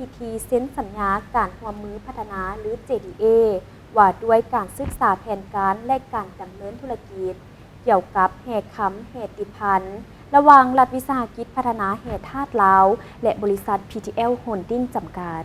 พิธีเซ็นสัญญาการร่วมมือพัฒนาหรือ JDA ว่าด้วยการศึกษาแผนการและการดำเนินธุรกิจเกี่ยวกับแห่คำแห่ติพันธ์ระหว่างรัฐวิสาหกิจพัฒนาแห่ธาตุลาวและบริษัท PTL Holding จำกัด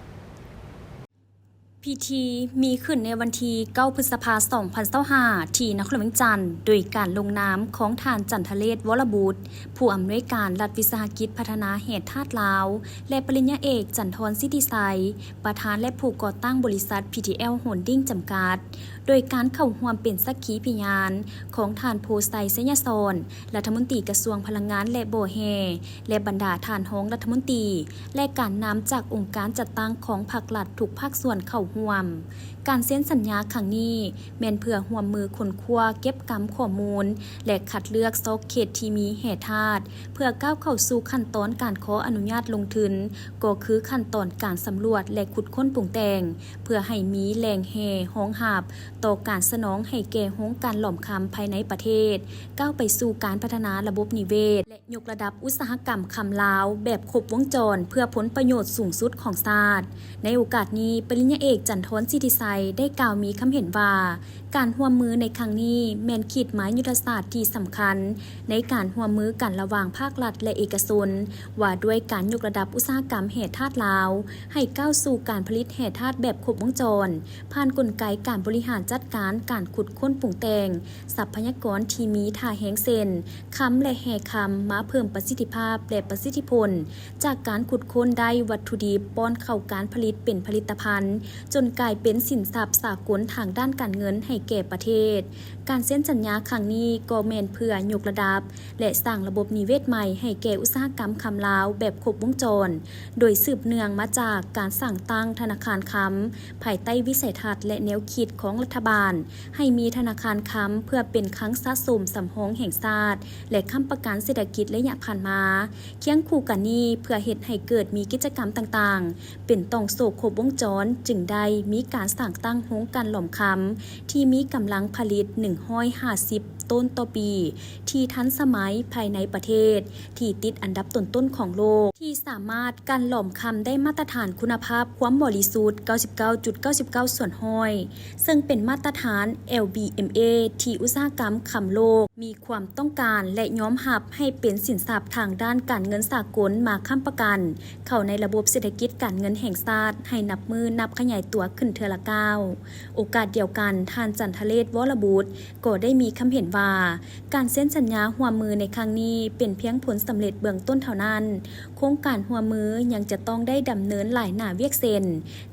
พิธีมีขึ้นในวันที่ 9 พฤษภาคม 2025 ที่นครเวียงจันทร์โดยการลงนามของท่านจันทเรศ วรบุตรผู้อำนวยการรัฐวิสาหกิจพัฒนาแห่ธาตุลาวและปริญญาเอกจันทรสิทธิไสยประธานและผู้ก่อตั้งบริษัท PTL Holding จำกัดโดยการเข้าร่วมเป็นสักขีพยานของท่านโพไซไสยศรรัฐมนตรีกระทรวงพลังงานและโบแฮและบรรดาท่านรองรัฐมนตรีและการนำจากองค์การจัดตั้งของภาครัฐทุกภาคส่วนเข้าร่วมการเซ็นสัญญาครั้งนี้แม่นเพื่อร่วมมือคนคว้าเก็บกำข้อมูลและคัดเลือกซอกเขตที่มีแห่ธาตุเพื่อก้าวเข้าสู่ขั้นตอนการขออนุญาตลงทุนก็คือขั้นตอนการสำรวจและขุดค้นปรุงแต่งเพื่อให้มีแหล่งแห่ห้องหาบต่อการสนองให้แก่โครงการหล่อมคำภายในประเทศก้าวไปสู่การพัฒนาระบบนิเวศและยกระดับอุตสาหกรรมคำลาวแบบครบวงจรเพื่อผลประโยชน์สูงสุดของชาติในโอกาสนี้ปริญญาเอกจันทรสิทธิไสยได้กล่าวมีคำเห็นว่าการร่วมมือในครั้งนี้แม่นขีดหมายยุทธศาสตร์ที่สำคัญในการร่วมมือกันระหว่างภาครัฐและเอกชนว่าด้วยการยกระดับอุตสาหกรรมแห่ธาตุลาวให้ก้าวสู่การผลิตแห่ธาตุแบบครบวงจรผ่านกลไกการบริหารจัดการการขุดค้นปรุงแต่งทรัพยากรที่มีท่าแห้งเส้นคำและแห่คำมาเพิ่มประสิทธิภาพและประสิทธิผลจากการขุดค้นได้วัตถุดิบป้อนเข้าการผลิตเป็นผลิตภัณฑ์จนกลายเป็นสินทรัพย์สากลทางด้านการเงินให้แก่ประเทศการเซ็นสัญญาครั้งนี้ก็แม่นเพื่อยกระดับและสร้างระบบนิเวศใหม่ให้แก่อุตสาหกรรมคำลาวแบบครบวงจรโดยสืบเนื่องมาจากการสั่งตั้งธนาคารคำภายใต้วิสัยทัศน์และแนวคิดของรัฐบาลให้มีธนาคารคำเพื่อเป็นคลังสะสมสำรองแห่งชาติและค้ำประกันเศรษฐกิจระยะผ่านมาเคียงคู่กันนี้เพื่อเฮ็ดให้เกิดมีกิจกรรมต่างๆเป็นต้องโศกครบวงจรจึงได้มีการสั่งตั้งโรงการหล่อมคำที่มีกำลังผลิต150 ต้นต่อปีที่ทันสมัยภายในประเทศที่ติดอันดับต้นๆของโลกที่สามารถการหล่อมคำได้มาตรฐานคุณภาพความบริสุทธิ์ 99.99 ส่วนห้อยซึ่งเป็นมาตรฐาน LBMA ที่อุตสาหกรรมคำโลกมีความต้องการและยอมรับให้เป็นสินทรัพย์ทางด้านการเงินสากลมาค้ำประกันเข้าในระบบเศรษฐกิจการเงินแห่งชาติให้นับมือนับขยายตัวขึ้นเทื่อละก้าวโอกาสเดียวกันท่านจันทเรศ วรบุตรก็ได้มีคำเห็นว่าการเซ็นสัญญาร่วมมือในครั้งนี้เป็นเพียงผลสำเร็จเบื้องต้นเท่านั้นโครงการร่วมมือยังจะต้องได้ดำเนินหลายหน้าเวียกเซ็น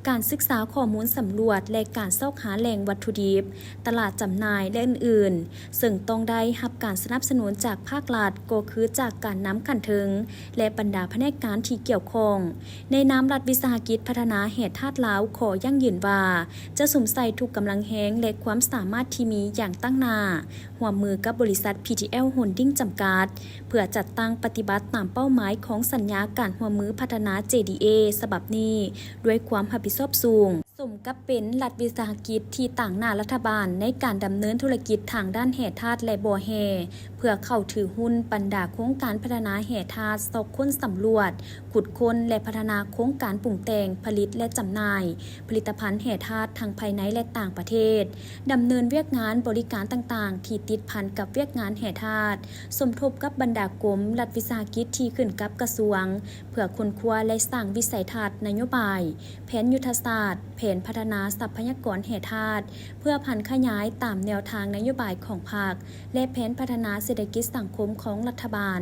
การศึกษาข้อมูลสำรวจและการเสาะหาแหล่งวัตถุดิบตลาดจำหน่ายและอื่นๆซึ่งต้องได้รับการสนับสนุนจากภาครัฐก็คือจากการนำกันถึงและบรรดาแผนกงานที่เกี่ยวข้องในนามรัฐวิสาหกิจพัฒนาแห่ธาตุลาวขอยั่งยืนว่าจะสวมใส่ทุกกำลังแหงและความสามารถที่มีอย่างตั้งหน้าร่วมมือกับบริษัท PTL Holding จำกัดเพื่อจัดตั้งปฏิบัติตามเป้าหมายของสัญญาการร่วมมือพัฒนา JDA ฉบับนี้ด้วยความรับผิดชอบสูงสมกับเป็นรัฐวิสาหกิจที่ต่างหน้ารัฐบาลในการดำเนินธุรกิจทางด้านแห่ธาตุและบ่อแห่เพื่อเข้าถือหุ้นบรรดาโครงการพัฒนาแห่ธาตุซอกค้นสำรวจขุดค้นและพัฒนาโครงการปรุงแต่งผลิตและจำหน่ายผลิตภัณฑ์แห่ธาตุทั้งภายในและต่างประเทศดำเนินเวียกงานบริการต่างๆที่ติดพันกับเวียกงานแห่ธาตุสมทบกับบรรดากรมรัฐวิสาหกิจที่ขึ้นกับกระทรวงเพื่อค้นคว้าและสร้างวิสัยทัศน์นโยบายแผนยุทธศาสตร์แผนพัฒนาทรัพยากรแห่ธาตุเพื่อพันขยายตามแนวทางนโยบายของพรรคและแผนพัฒนาเศรษฐกิจสังคมของรัฐบาล